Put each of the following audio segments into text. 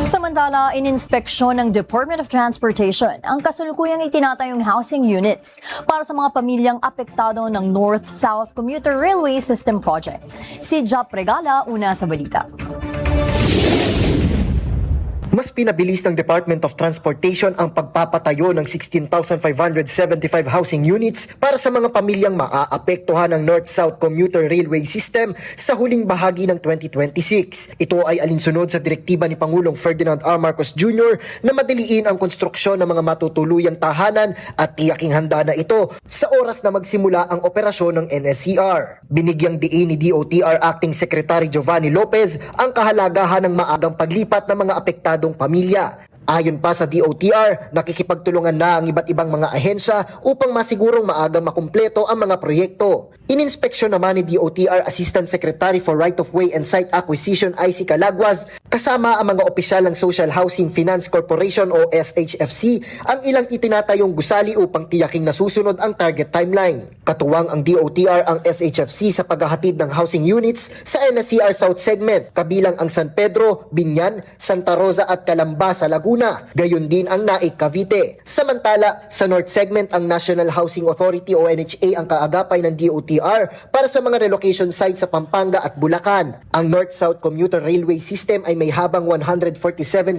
Samantala, ininspeksyon ng Department of Transportation ang kasalukuyang itinatayong housing units para sa mga pamilyang apektado ng North-South Commuter Railway System Project. Si Jap Regala, una sa balita. Mas pinabilis ng Department of Transportation ang pagpapatayo ng 16,575 housing units para sa mga pamilyang maaapektuhan ng North-South Commuter Railway System sa huling bahagi ng 2026. Ito ay alinsunod sa direktiba ni Pangulong Ferdinand R. Marcos Jr. na madaliin ang konstruksyon ng mga matutuluyang tahanan at tiyaking handa na ito sa oras na magsimula ang operasyon ng NSCR. Binigyang diin ni DOTR Acting Secretary Giovanni Lopez ang kahalagahan ng maagang paglipat ng mga apektadong pamilya. Ayon pa sa DOTR, nakikipagtulungan na ang iba't ibang mga ahensya upang masigurong maagang makumpleto ang mga proyekto. Ininspeksyon naman ni DOTR Assistant Secretary for Right-of-Way and Site Acquisition IC Calaguas kasama ang mga opisyal ng Social Housing Finance Corporation o SHFC ang ilang itinatayong gusali upang tiyaking nasusunod ang target timeline. Katuwang ang DOTR ang SHFC sa paghahatid ng housing units sa NSCR South Segment, kabilang ang San Pedro, Binyan, Santa Rosa at Calamba sa Laguna, gayon din ang Naik, Cavite. Samantala, sa North Segment ang National Housing Authority o NHA ang kaagapay ng DOTR para sa mga relocation sites sa Pampanga at Bulacan. Ang North-South Commuter Railway System ay may habang 147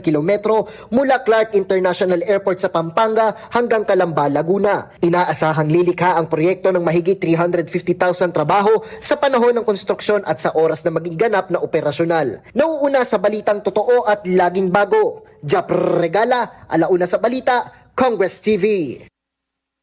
kilometro mula Clark International Airport sa Pampanga hanggang Calamba, Laguna. Inaasahang lilikha ang proyekto ng mahigit 350,000 trabaho sa panahon ng konstruksyon at sa oras na maging ganap na operasyonal. Nauuna sa balitang totoo at laging bago. Jap Regala, alauna sa balita, Congress TV.